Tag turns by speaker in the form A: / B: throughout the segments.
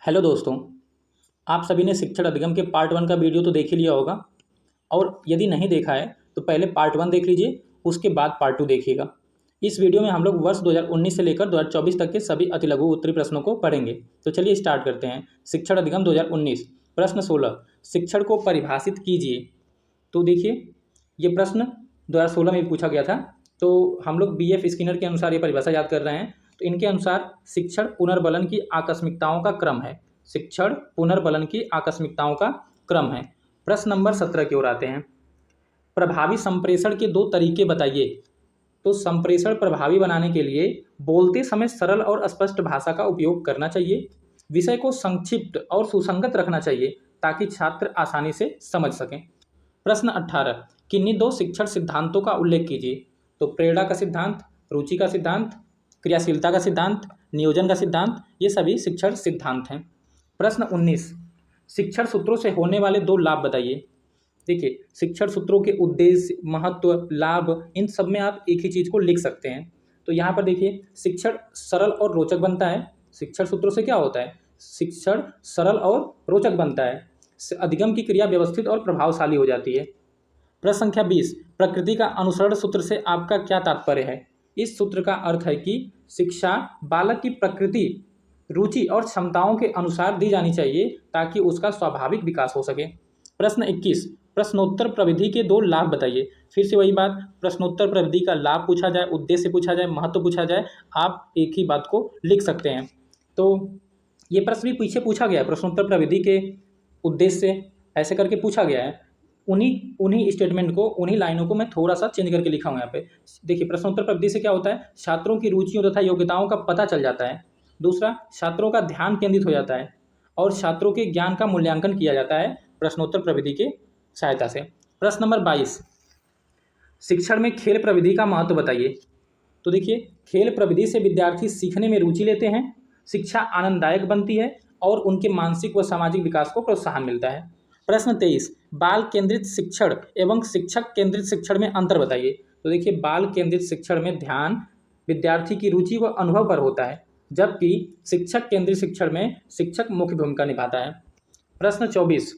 A: Hello दोस्तों। आप सभी ने शिक्षण अधिगम के पार्ट 1 का वीडियो तो देख ही लिया होगा। और यदि नहीं देखा है तो पहले पार्ट 1 देख लीजिए, उसके बाद पार्ट 2 देखिएगा। इस वीडियो में हम लोग वर्ष 2019 से लेकर 2024 तक के सभी अति लघु उत्तरीय प्रश्नों को पढ़ेंगे। तो चलिए स्टार्ट करते हैं। शिक्षण अधिगम 2019 प्रश्न 16, शिक्षण को परिभाषित कीजिए। तो देखिए, ये प्रश्न 2016 में भी पूछा गया था। तो हम लोग BF स्किनर के अनुसार ये परिभाषा याद कर रहे हैं। तो इनके अनुसार शिक्षण पुनर्बलन की आकस्मिकताओं का क्रम है। शिक्षण पुनर्बलन की आकस्मिकताओं का क्रम है। प्रश्न नंबर 17 की ओर आते हैं। प्रभावी संप्रेषण के दो तरीके बताइए। तो संप्रेषण प्रभावी बनाने के लिए बोलते समय सरल और स्पष्ट भाषा का उपयोग करना चाहिए। विषय को संक्षिप्त और सुसंगत रखना चाहिए ताकि छात्र आसानी से समझ सकें। प्रश्न 18, किन्हीं दो शिक्षण सिद्धांतों का उल्लेख कीजिए। तो प्रेरणा का सिद्धांत, रुचि का सिद्धांत, क्रियाशीलता का सिद्धांत, नियोजन का सिद्धांत, ये सभी शिक्षण सिद्धांत हैं। प्रश्न 19, शिक्षण सूत्रों से होने वाले दो लाभ बताइए। देखिए, शिक्षण सूत्रों के उद्देश्य, महत्व, लाभ, इन सब में आप एक ही चीज़ को लिख सकते हैं। तो यहाँ पर देखिए, शिक्षण सरल और रोचक बनता है। शिक्षण सूत्रों से क्या होता है? शिक्षण सरल और रोचक बनता है। अधिगम की क्रिया व्यवस्थित और प्रभावशाली हो जाती है। प्रश्न संख्या 20, प्रकृति का अनुसरण सूत्र से आपका क्या तात्पर्य है? इस सूत्र का अर्थ है कि शिक्षा बालक की प्रकृति, रुचि और क्षमताओं के अनुसार दी जानी चाहिए ताकि उसका स्वाभाविक विकास हो सके। प्रश्न 21, प्रश्नोत्तर प्रविधि के दो लाभ बताइए। फिर से वही बात, प्रश्नोत्तर प्रविधि का लाभ पूछा जाए, उद्देश्य पूछा जाए, महत्व पूछा जाए, आप एक ही बात को लिख सकते हैं। तो ये प्रश्न भी पीछे पूछा गया है, प्रश्नोत्तर प्रविधि के उद्देश्य ऐसे करके पूछा गया है। उन्हीं स्टेटमेंट को, उन्हीं लाइनों को मैं थोड़ा सा चेंज करके लिखा हूँ यहाँ पे। देखिए, प्रश्नोत्तर प्रविधि से क्या होता है? छात्रों की रुचियों तथा योग्यताओं का पता चल जाता है। दूसरा, छात्रों का ध्यान केंद्रित हो जाता है और छात्रों के ज्ञान का मूल्यांकन किया जाता है प्रश्नोत्तर प्रविधि के सहायता से। प्रश्न नंबर 22, शिक्षण में खेल प्रविधि का महत्व बताइए। तो देखिए, खेल प्रविधि से विद्यार्थी सीखने में रुचि लेते हैं, शिक्षा आनंददायक बनती है और उनके मानसिक व सामाजिक विकास को प्रोत्साहन मिलता है। प्रश्न 23, बाल केंद्रित शिक्षण एवं शिक्षक केंद्रित शिक्षण में अंतर बताइए। तो देखिए, बाल केंद्रित शिक्षण में ध्यान विद्यार्थी की रुचि व अनुभव पर होता है, जबकि शिक्षक केंद्रित शिक्षण में शिक्षक मुख्य भूमिका निभाता है। प्रश्न 24,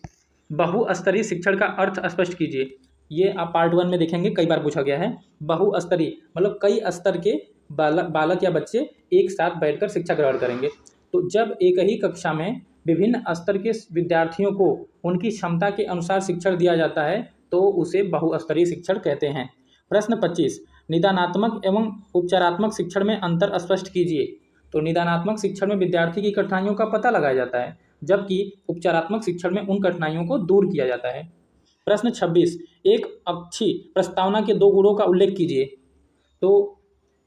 A: बहुस्तरीय शिक्षण का अर्थ स्पष्ट कीजिए। ये आप पार्ट 1 में देखेंगे, कई बार पूछा गया है। बहुस्तरीय मतलब कई स्तर के बालक या बच्चे एक साथ बैठकर शिक्षा ग्रहण करेंगे। तो जब एक ही कक्षा में विभिन्न स्तर के विद्यार्थियों को उनकी क्षमता के अनुसार शिक्षण दिया जाता है तो उसे बहुस्तरीय शिक्षण कहते हैं। प्रश्न 25, निदानात्मक एवं उपचारात्मक शिक्षण में अंतर स्पष्ट कीजिए। तो निदानात्मक शिक्षण में विद्यार्थी की कठिनाइयों का पता लगाया जाता है, जबकि उपचारात्मक शिक्षण में उन कठिनाइयों को दूर किया जाता है। प्रश्न 26, एक अच्छी प्रस्तावना के दो गुणों का उल्लेख कीजिए। तो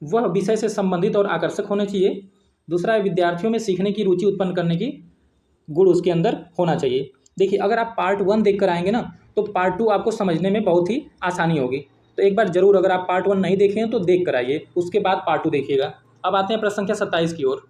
A: वह विषय से संबंधित और आकर्षक होने चाहिए। दूसरा है, विद्यार्थियों में सीखने की रुचि उत्पन्न करने की गुण उसके अंदर होना चाहिए। देखिए, अगर आप पार्ट 1 देख कर आएंगे ना तो पार्ट 2 आपको समझने में बहुत ही आसानी होगी। तो एक बार जरूर, अगर आप पार्ट 1 नहीं देखे हैं तो देख कर आइए, उसके बाद पार्ट 2 देखिएगा। अब आते हैं प्रश्न संख्या 27 की ओर।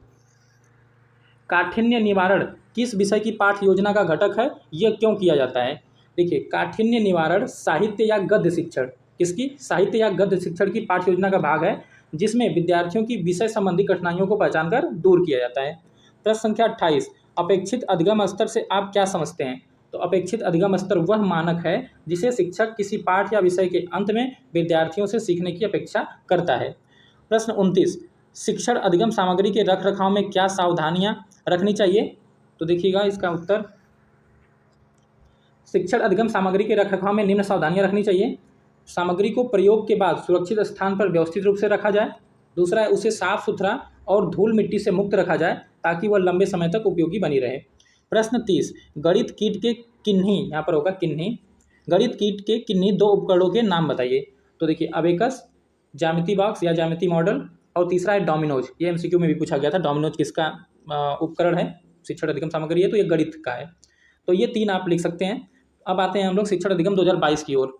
A: काठिन्य निवारण किस विषय की पाठ्य योजना का घटक है? यह क्यों किया जाता है? देखिए, काठिन्य निवारण साहित्य या गद्य शिक्षण, किसकी? साहित्य या गद्य शिक्षण की पाठ्य योजना का भाग है, जिसमें विद्यार्थियों की विषय संबंधी कठिनाइयों को पहचान कर दूर किया जाता है। प्रश्न संख्या 28, अपेक्षित अधिगम स्तर से आप क्या समझते हैं? तो अपेक्षित अधिगम स्तर वह मानक है जिसे शिक्षक किसी पाठ या विषय के अंत में विद्यार्थियों से सीखने की अपेक्षा करता है। प्रश्न 29, शिक्षण अधिगम सामग्री के रख रखाव में क्या सावधानियां रखनी चाहिए? तो देखिएगा, इसका उत्तर, शिक्षण अधिगम सामग्री के रखरखाव में निम्न सावधानियां रखनी चाहिए। सामग्री को प्रयोग के बाद सुरक्षित स्थान पर व्यवस्थित रूप से रखा जाए। दूसरा है, उसे साफ सुथरा और धूल मिट्टी से मुक्त रखा जाए ताकि वह लंबे समय तक उपयोगी बनी रहे। प्रश्न 30, गणित कीट के किन्हीं, यहाँ पर होगा किन्हीं, गणित कीट के किन्हीं दो उपकरणों के नाम बताइए। तो देखिए, अबेकस, ज्यामिति बॉक्स या ज्यामिति मॉडल, और तीसरा है डोमिनोज। ये MCQ में भी पूछा गया था, डोमिनोज किसका उपकरण है? शिक्षण अधिगम सामग्री है तो ये गणित का है। तो ये 3 आप लिख सकते हैं। अब आते हैं हम लोग शिक्षण अधिगम 2022 की ओर।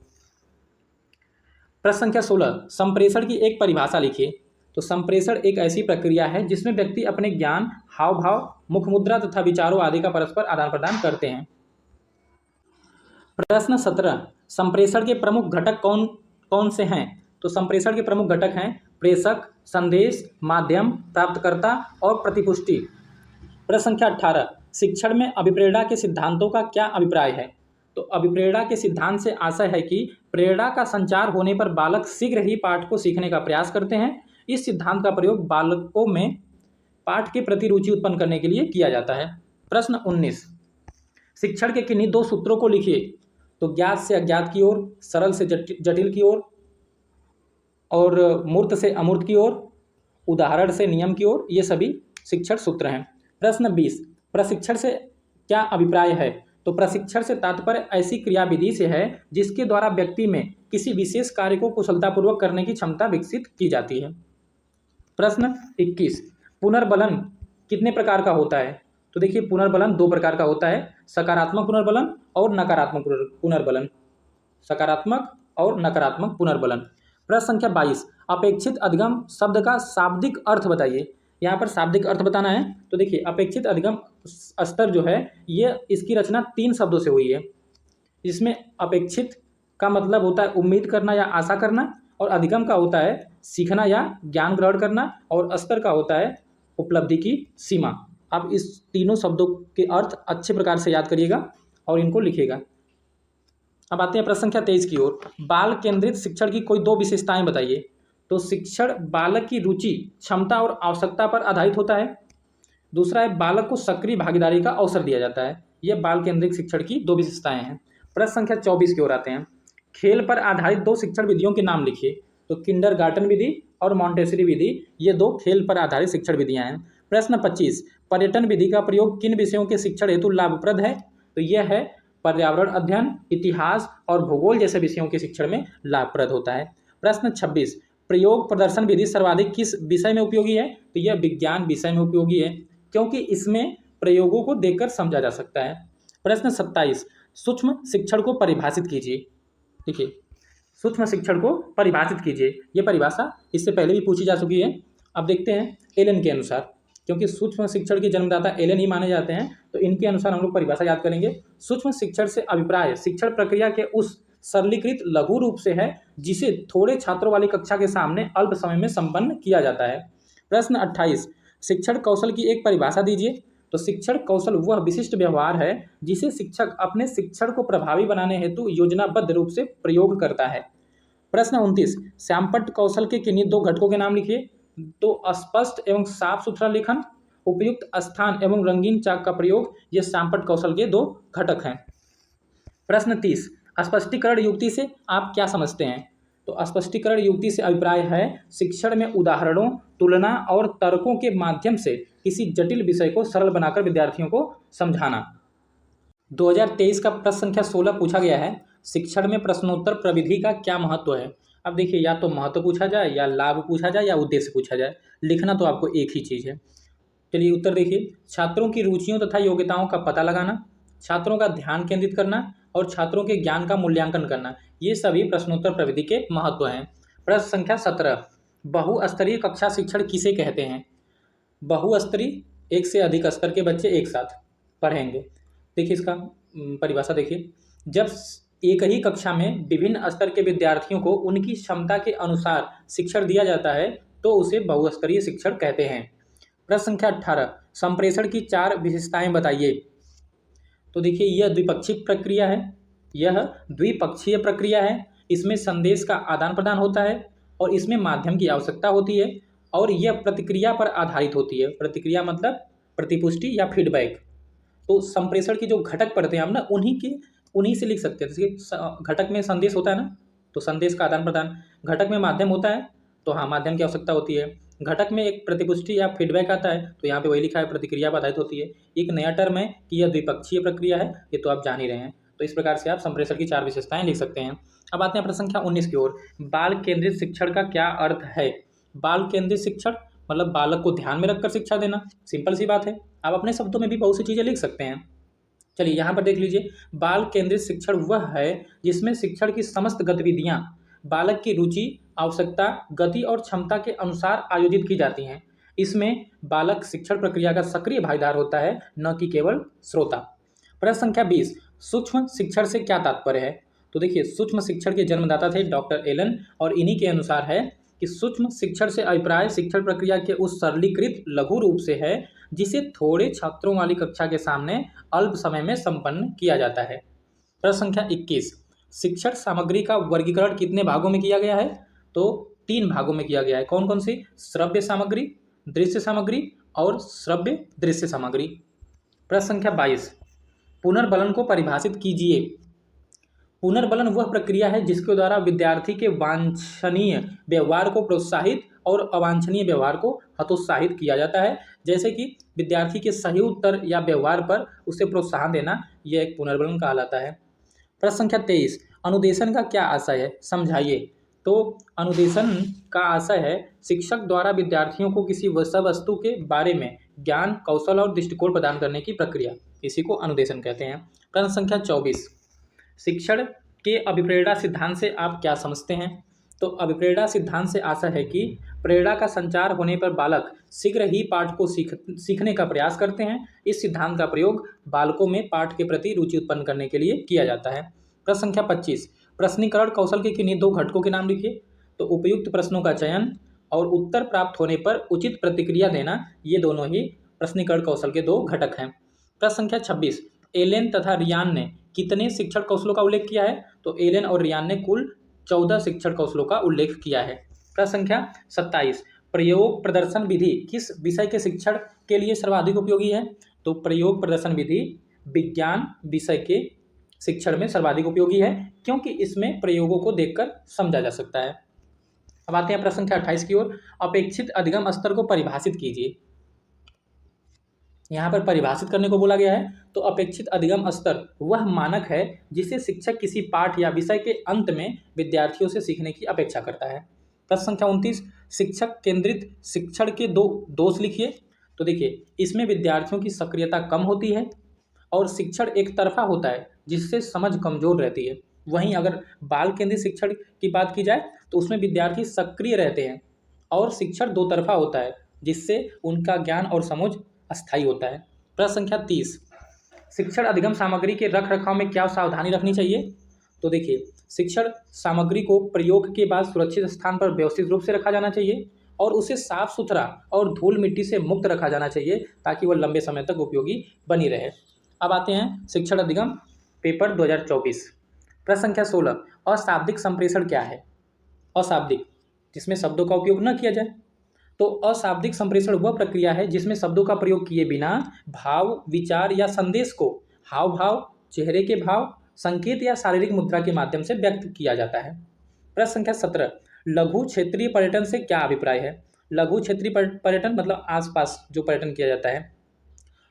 A: प्रश्न संख्या 16, संप्रेषण की एक परिभाषा लिखिए। तो संप्रेषण एक ऐसी प्रक्रिया है जिसमें व्यक्ति अपने ज्ञान, हाव भाव, मुख मुद्रा तथा विचारों आदि का परस्पर आदान प्रदान करते हैं। प्रश्न 17, संप्रेषण के प्रमुख घटक कौन कौन से हैं? तो संप्रेषण के प्रमुख घटक हैं प्रेषक, संदेश, माध्यम, प्राप्तकर्ता और प्रतिपुष्टि। प्रश्न संख्या 18, शिक्षण में अभिप्रेरणा के सिद्धांतों का क्या अभिप्राय है? तो अभिप्रेरणा के सिद्धांत से आशय है कि प्रेरणा का संचार होने पर बालक शीघ्र ही पाठ को सीखने का प्रयास करते हैं। इस सिद्धांत का प्रयोग बालकों में पाठ के प्रति रुचि उत्पन्न करने के लिए किया जाता है। प्रश्न 19, शिक्षण के किन्हीं दो सूत्रों को लिखिए। तो ज्ञात से अज्ञात की ओर, सरल से जटिल की ओर, और मूर्त से अमूर्त की ओर, उदाहरण से नियम की ओर, ये सभी शिक्षण सूत्र हैं। प्रश्न 20, प्रशिक्षण से क्या अभिप्राय है? तो प्रशिक्षण से तात्पर्य ऐसी क्रियाविधि से है जिसके द्वारा व्यक्ति में किसी विशेष कार्य को कुशलतापूर्वक करने की क्षमता विकसित की जाती है। प्रश्न 21, पुनर्बलन कितने प्रकार का होता है? तो देखिए, पुनर्बलन दो प्रकार का होता है, सकारात्मक पुनर्बलन और नकारात्मक पुनर्बलन। सकारात्मक और नकारात्मक पुनर्बलन। प्रश्न संख्या 22, अपेक्षित अधिगम शब्द का शाब्दिक अर्थ बताइए। यहाँ पर शाब्दिक अर्थ बताना है। तो देखिए, अपेक्षित अधिगम स्तर जो है ये इसकी रचना 3 शब्दों से हुई है। इसमें अपेक्षित का मतलब होता है उम्मीद करना या आशा करना, और अधिगम का होता है सीखना या ज्ञान ग्रहण करना, और स्तर का होता है उपलब्धि की सीमा। आप इस तीनों शब्दों के अर्थ अच्छे प्रकार से याद करिएगा और इनको लिखिएगा। अब आते हैं प्रश्न संख्या 23 की ओर। बाल केंद्रित शिक्षण की कोई 2 विशेषताएं बताइए। तो शिक्षण बालक की रुचि, क्षमता और आवश्यकता पर आधारित होता है। दूसरा है बालक को सक्रिय भागीदारी का अवसर दिया जाता है। यह बाल केंद्रित शिक्षण की 2 विशेषताएं हैं। प्रश्न संख्या 24 की ओर आते हैं। खेल पर आधारित 2 शिक्षण विधियों के नाम लिखिए। तो किंडरगार्टन विधि और मॉन्टेसरी विधि, ये 2 खेल पर आधारित शिक्षण विधियां हैं। प्रश्न 25, पर्यटन विधि का प्रयोग किन विषयों के शिक्षण हेतु लाभप्रद है? तो यह है पर्यावरण अध्ययन, इतिहास और भूगोल जैसे विषयों के शिक्षण में लाभप्रद होता है। प्रश्न 26, प्रयोग प्रदर्शन विधि सर्वाधिक किस विषय में उपयोगी है? तो यह विज्ञान विषय में उपयोगी है, क्योंकि इसमें प्रयोगों को देखकर समझा जा सकता है। प्रश्न 27, सूक्ष्म शिक्षण को परिभाषित कीजिए। देखिए, सूक्ष्म शिक्षण को परिभाषित कीजिए। ये परिभाषा इससे पहले भी पूछी जा चुकी है। अब देखते हैं एलन के अनुसार, क्योंकि सूक्ष्म शिक्षण के जन्मदाता एलन ही माने जाते हैं, तो इनके अनुसार हम लोग परिभाषा याद करेंगे। सूक्ष्म शिक्षण से अभिप्राय शिक्षण प्रक्रिया के उस सरलीकृत लघु रूप से है जिसे थोड़े छात्रों वाली कक्षा के सामने अल्प समय में संपन्न किया जाता है। प्रश्न 28, शिक्षण कौशल की एक परिभाषा दीजिए। तो शिक्षण कौशल वह विशिष्ट व्यवहार है जिसे शिक्षक अपने शिक्षण को प्रभावी बनाने हेतु योजनाबद्ध रूप से प्रयोग करता है। प्रश्न 29, श्यामपट्ट कौशल के किन्हीं 2 घटकों के नाम लिखिए। तो स्पष्ट एवं साफ सुथरा लेखन, उपयुक्त स्थान एवं रंगीन चाक का प्रयोग, ये श्यामपट्ट कौशल के 2 घटक हैं। प्रश्न 30, स्पष्टीकरण युक्ति से आप क्या समझते हैं? तो स्पष्टीकरण युक्ति से अभिप्राय है शिक्षण में उदाहरणों, तुलना और तर्कों के माध्यम से किसी जटिल विषय को सरल बनाकर विद्यार्थियों को समझाना। 2023 का प्रश्न संख्या 16 पूछा गया है, शिक्षण में प्रश्नोत्तर प्रविधि का क्या महत्व है? अब देखिए, या तो महत्व पूछा जाए, या लाभ पूछा जाए, या उद्देश्य पूछा जाए। लिखना तो आपको एक ही चीज़ है। चलिए उत्तर देखिए। छात्रों की रुचियों तथा योग्यताओं का पता लगाना, छात्रों का ध्यान केंद्रित करना और छात्रों के ज्ञान का मूल्यांकन करना, ये सभी प्रश्नोत्तर प्रविधि के महत्व हैं। प्रश्न संख्या 17, बहुस्तरीय कक्षा शिक्षण किसे कहते हैं? बहुस्तरीय, एक से अधिक स्तर के बच्चे एक साथ पढ़ेंगे। देखिए इसका परिभाषा देखिए, जब एक ही कक्षा में विभिन्न स्तर के विद्यार्थियों को उनकी क्षमता के अनुसार शिक्षण दिया जाता है तो उसे बहुस्तरीय शिक्षण कहते हैं। प्रश्न संख्या 18, संप्रेषण की 4 विशेषताएं बताइए। तो देखिए, यह द्विपक्षीय प्रक्रिया है। यह द्विपक्षीय प्रक्रिया है। इसमें संदेश का आदान प्रदान होता है और इसमें माध्यम की आवश्यकता होती है, और यह प्रतिक्रिया पर आधारित होती है। प्रतिक्रिया मतलब प्रतिपुष्टि या फीडबैक। तो संप्रेषण की जो घटक पढ़ते हैं हम ना, उन्हीं से लिख सकते हैं। जैसे घटक में संदेश होता है ना, तो संदेश का आदान प्रदान। घटक में माध्यम होता है, तो हाँ, माध्यम की आवश्यकता होती है। घटक में एक प्रतिपुष्टि या फीडबैक आता है, तो यहाँ पे वही लिखा है, प्रतिक्रिया पर आधारित होती है। एक नया टर्म है कि यह द्विपक्षीय प्रक्रिया है, ये तो आप जान ही रहे हैं। तो इस प्रकार से आप संप्रेषण की 4 विशेषताएं लिख सकते हैं। अब आते हैं प्रश्न संख्या 19 की ओर। बाल केंद्रित शिक्षण का क्या अर्थ है? बाल केंद्रित शिक्षण मतलब बालक को ध्यान में रखकर शिक्षा देना। सिंपल सी बात है, आप अपने शब्दों में भी बहुत सी चीज़ें लिख सकते हैं। चलिए यहाँ पर देख लीजिए, बाल केंद्रित शिक्षण वह है जिसमें शिक्षण की समस्त गतिविधियाँ बालक की रुचि, आवश्यकता, गति और क्षमता के अनुसार आयोजित की जाती हैं। इसमें बालक शिक्षण प्रक्रिया का सक्रिय भागीदार होता है, न कि केवल श्रोता। प्रश्न संख्या 20, सूक्ष्म शिक्षण से क्या तात्पर्य है? तो देखिए, सूक्ष्म शिक्षण के जन्मदाता थे डॉक्टर एलन, और इन्हीं के अनुसार है कि सूक्ष्म शिक्षण से अभिप्राय शिक्षण प्रक्रिया के उस सरलीकृत लघु रूप से है जिसे थोड़े छात्रों वाली कक्षा के सामने अल्प समय में संपन्न किया जाता है। प्रश्न संख्या 21, शिक्षण सामग्री का वर्गीकरण कितने भागों में किया गया है? तो 3 भागों में किया गया है। कौन कौन सी? श्रव्य सामग्री, दृश्य सामग्री और श्रव्य दृश्य सामग्री। प्रश्न संख्या 22, पुनर्बलन को परिभाषित कीजिए। पुनर्बलन वह प्रक्रिया है जिसके द्वारा विद्यार्थी के वांछनीय व्यवहार को प्रोत्साहित और अवांछनीय व्यवहार को हतोत्साहित किया जाता है। जैसे कि विद्यार्थी के सही उत्तर या व्यवहार पर उसे प्रोत्साहन देना, यह एक पुनर्बलन कहलाता है। प्रश्न संख्या 23, अनुदेशन का क्या आशय है? समझाइए। तो अनुदेशन का आशय है शिक्षक द्वारा विद्यार्थियों को किसी विषय वस्तु के बारे में ज्ञान, कौशल और दृष्टिकोण प्रदान करने की प्रक्रिया, इसी को अनुदेशन कहते हैं। प्रश्न संख्या 24, शिक्षण के अभिप्रेरणा सिद्धांत से आप क्या समझते हैं? तो अभिप्रेरणा सिद्धांत से आशय है कि प्रेरणा का संचार होने पर बालक शीघ्र ही पाठ को सीखने का प्रयास करते हैं। इस सिद्धांत का प्रयोग बालकों में पाठ के प्रति रुचि उत्पन्न करने के लिए किया जाता है। प्रश्न संख्या 25, प्रश्नीकरण कौशल के किन्हीं 2 घटकों के नाम लिखिए। तो उपयुक्त प्रश्नों का चयन और उत्तर प्राप्त होने पर उचित प्रतिक्रिया देना, ये दोनों ही प्रश्नीकरण कौशल के 2 घटक हैं। प्रश्न संख्या 26, एलेन तथा रियान ने कितने शिक्षण कौशलों का उल्लेख किया है? तो एलेन और रियान ने कुल 14 शिक्षण कौशलों का उल्लेख किया है। प्रश्न संख्या 27, प्रयोग प्रदर्शन विधि किस विषय के शिक्षण के लिए सर्वाधिक उपयोगी है? तो प्रयोग प्रदर्शन विधि विज्ञान विषय के शिक्षण में सर्वाधिक उपयोगी है, क्योंकि इसमें प्रयोगों को देखकर समझा जा सकता है। अब आते हैं प्रश्न संख्या 28 की ओर। अपेक्षित अधिगम स्तर को परिभाषित कीजिए। यहाँ पर परिभाषित करने को बोला गया है। तो अपेक्षित अधिगम स्तर वह मानक है जिसे शिक्षक किसी पाठ या विषय के अंत में विद्यार्थियों से सीखने की अपेक्षा करता है। प्रश्न संख्या 29, शिक्षक केंद्रित शिक्षण के 2 दोष लिखिए। तो देखिए, इसमें विद्यार्थियों की सक्रियता कम होती है और शिक्षण एक तरफा होता है जिससे समझ कमजोर रहती है। वहीं अगर बाल केंद्रित शिक्षण की बात की जाए तो उसमें विद्यार्थी सक्रिय रहते हैं और शिक्षण 2 तरफा होता है जिससे उनका ज्ञान और समझ अस्थायी होता है। प्रश्न संख्या 30, शिक्षण अधिगम सामग्री के रख रखाव में क्या सावधानी रखनी चाहिए? तो देखिए, शिक्षण सामग्री को प्रयोग के बाद सुरक्षित स्थान पर व्यवस्थित रूप से रखा जाना चाहिए और उसे साफ सुथरा और धूल मिट्टी से मुक्त रखा जाना चाहिए ताकि वह लंबे समय तक उपयोगी बनी रहे। अब आते हैं शिक्षण अधिगम पेपर 2024। प्रश्न संख्या 16, अशाब्दिक संप्रेषण क्या है? अशाब्दिक, जिसमें शब्दों का उपयोग न किया जाए। तो अशाब्दिक संप्रेषण वह प्रक्रिया है जिसमें शब्दों का प्रयोग किए बिना भाव, विचार या संदेश को हाव भाव, चेहरे के भाव, संकेत या शारीरिक मुद्रा के माध्यम से व्यक्त किया जाता है। प्रश्न संख्या 17, लघु क्षेत्रीय पर्यटन से क्या अभिप्राय है? लघु क्षेत्रीय पर्यटन मतलब आसपास जो पर्यटन किया जाता है।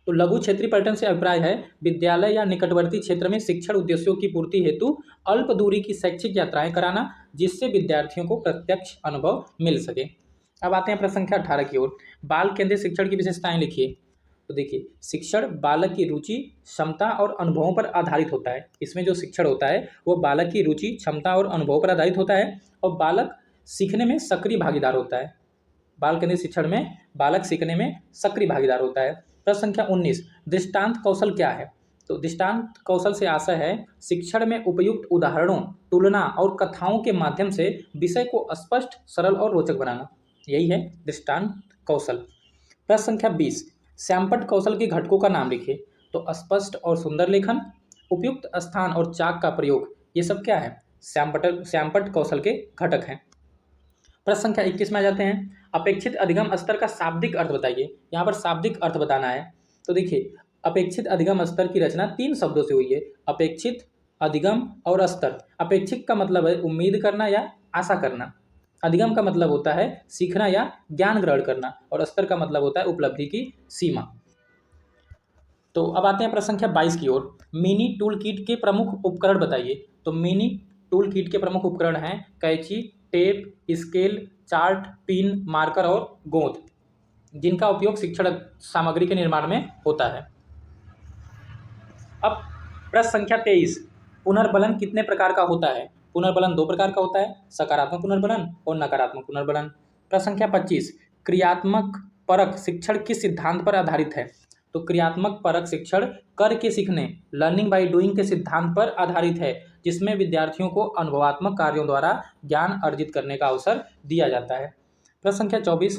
A: तो लघु क्षेत्रीय पर्यटन से अभिप्राय है विद्यालय या निकटवर्ती क्षेत्र में शिक्षण उद्देश्यों की पूर्ति हेतु अल्प दूरी की शैक्षिक यात्राएं कराना, जिससे विद्यार्थियों को प्रत्यक्ष अनुभव मिल सके। अब आते हैं प्रश्न संख्या 18 की ओर। बाल केंद्रित शिक्षण की विशेषताएं लिखिए। तो देखिए, शिक्षण बालक की रुचि, क्षमता और अनुभवों पर आधारित होता है। इसमें जो शिक्षण होता है वो बालक की रुचि, क्षमता और अनुभवों पर आधारित होता है और बालक सीखने में सक्रिय भागीदार होता है। बाल केंद्रित शिक्षण में बालक सीखने में सक्रिय भागीदार होता है। प्रश्न संख्या 19, दृष्टांत कौशल क्या है? तो दृष्टांत कौशल से आशय है शिक्षण में उपयुक्त उदाहरणों, तुलना और कथाओं के माध्यम से विषय को स्पष्ट, सरल और रोचक बनाना, यही है दृष्टांत कौशल। प्रश्न संख्या 20, श्यामपट्ट कौशल के घटकों का नाम लिखिए। तो स्पष्ट और सुंदर लेखन, उपयुक्त स्थान और चाक का प्रयोग, ये सब क्या है? श्यामपट्ट कौशल के घटक हैं। प्रश्न संख्या 21 में आ जाते हैं। अपेक्षित अधिगम स्तर का शाब्दिक अर्थ बताइए। यहाँ पर शाब्दिक अर्थ बताना है। तो देखिए, अपेक्षित अधिगम स्तर की रचना 3 शब्दों से हुई है, अपेक्षित, अधिगम और स्तर। अपेक्षित का मतलब है उम्मीद करना या आशा करना, अधिगम का मतलब होता है सीखना या ज्ञान ग्रहण करना और स्तर का मतलब होता है उपलब्धि की सीमा। तो अब आते हैं प्रश्न संख्या 22 की ओर। मिनी टूल किट के प्रमुख उपकरण बताइए। तो मिनी टूल किट के प्रमुख उपकरण हैं कैंची, tape, scale, chart, pin, marker और गोंद, जिनका उपयोग शिक्षण सामग्री के निर्माण में होता है। अब प्रश्न संख्या 23, पुनर्बलन कितने प्रकार का होता है? पुनर्बलन 2 प्रकार का होता है, सकारात्मक पुनर्बलन और नकारात्मक पुनर्बलन। प्रश्न संख्या 25, क्रियात्मक परक शिक्षण किस सिद्धांत पर आधारित है? तो क्रियात्मक परक शिक्षण करके सीखने, लर्निंग बाय डूइंग के सिद्धांत पर आधारित है, जिसमें विद्यार्थियों को अनुभवात्मक कार्यों द्वारा ज्ञान अर्जित करने का अवसर दिया जाता है। प्रश्न संख्या 24,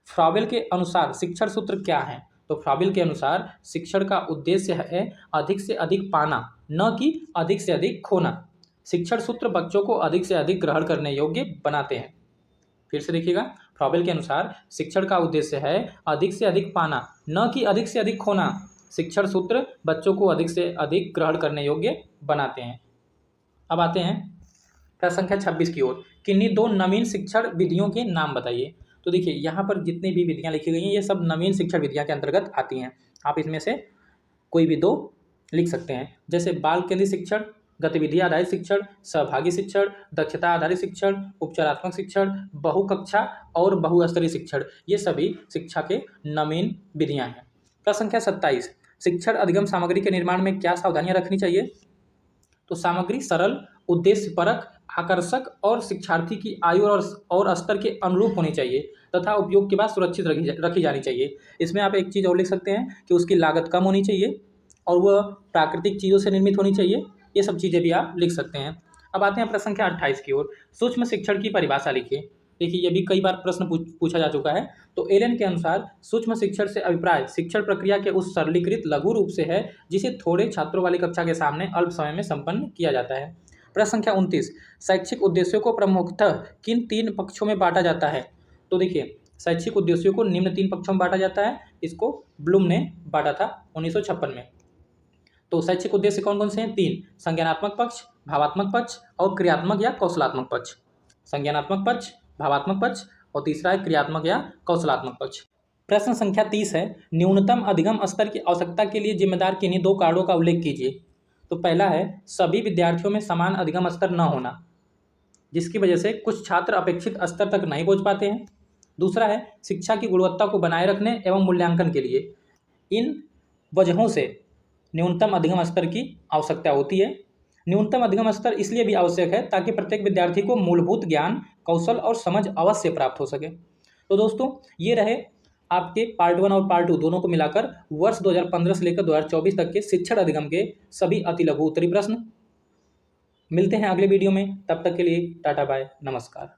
A: फ्रॉबेल के अनुसार शिक्षण सूत्र क्या है? तो फ्राबिल के अनुसार शिक्षण का उद्देश्य है अधिक से अधिक पाना, न कि अधिक से अधिक खोना। शिक्षण सूत्र बच्चों को अधिक से अधिक ग्रहण करने योग्य बनाते हैं। फिर से देखिएगा, फ्राबिल के अनुसार शिक्षण का उद्देश्य है अधिक से अधिक पाना, न कि अधिक से अधिक खोना। शिक्षण सूत्र बच्चों को अधिक से अधिक ग्रहण करने योग्य बनाते हैं। अब आते हैं प्रश्न संख्या 26 की ओर। किन्हीं दो नवीन शिक्षण विधियों के नाम बताइए। तो देखिए, यहाँ पर जितनी भी विधियाँ लिखी गई हैं ये सब नवीन शिक्षण विधियाँ के अंतर्गत आती हैं। आप इसमें से कोई भी दो लिख सकते हैं, जैसे बाल केंद्रित शिक्षण, गतिविधि आधारित शिक्षण, सहभागी शिक्षण, दक्षता आधारित शिक्षण, उपचारात्मक शिक्षण, बहुकक्षा और बहुस्तरीय शिक्षण। ये सभी शिक्षा के नवीन विधियाँ हैं। प्रश्न संख्या 27, शिक्षण अधिगम सामग्री के निर्माण में क्या सावधानियां रखनी चाहिए। तो सामग्री सरल, उद्देश्यपरक, आकर्षक और शिक्षार्थी की आयु और स्तर के अनुरूप होनी चाहिए तथा उपयोग के बाद सुरक्षित रखी जानी चाहिए। इसमें आप एक चीज़ और लिख सकते हैं कि उसकी लागत कम होनी चाहिए और वह प्राकृतिक चीज़ों से निर्मित होनी चाहिए। ये सब चीज़ें भी आप लिख सकते हैं। अब आते हैं प्रश्न संख्या 28 की ओर। सूक्ष्म शिक्षण की परिभाषा लिखिए। देखिए, ये भी कई बार प्रश्न पूछा जा चुका है। तो एलन के अनुसार सूक्ष्म शिक्षण से अभिप्राय शिक्षण प्रक्रिया के उस सरलीकृत लघु रूप से है जिसे थोड़े छात्रों वाली कक्षा के सामने अल्प समय में संपन्न किया जाता है। प्रश्न संख्या 29, शैक्षिक उद्देश्यों को प्रमुखतः किन तीन पक्षों में बांटा जाता है। तो देखिए, शैक्षिक उद्देश्यों को निम्न तीन पक्षों में बांटा जाता है। इसको ब्लूम ने बांटा था 1956 में। तो शैक्षिक उद्देश्य कौन कौन से हैं? तीन, संज्ञानात्मक पक्ष, भावात्मक पक्ष और क्रियात्मक या कौशलात्मक पक्ष। संज्ञानात्मक पक्ष, भावात्मक पक्ष और तीसरा है क्रियात्मक या कौशलात्मक पक्ष। प्रश्न संख्या 30 है, न्यूनतम अधिगम स्तर की आवश्यकता के लिए जिम्मेदार किन्हीं दो कारणों का उल्लेख कीजिए। तो पहला है सभी विद्यार्थियों में समान अधिगम स्तर न होना, जिसकी वजह से कुछ छात्र अपेक्षित स्तर तक नहीं पहुंच पाते हैं। दूसरा है शिक्षा की गुणवत्ता को बनाए रखने एवं मूल्यांकन के लिए इन वजहों से न्यूनतम अधिगम स्तर की आवश्यकता होती है। न्यूनतम अधिगम स्तर इसलिए भी आवश्यक है ताकि प्रत्येक विद्यार्थी को मूलभूत ज्ञान, कौशल और समझ अवश्य प्राप्त हो सके। तो दोस्तों, ये रहे आपके पार्ट 1 और पार्ट 2 दोनों को मिलाकर वर्ष 2015 से लेकर 2024 तक के शिक्षण अधिगम के सभी अति लघु उत्तरीय प्रश्न। मिलते हैं अगले वीडियो में, तब तक के लिए टाटा बाय, नमस्कार।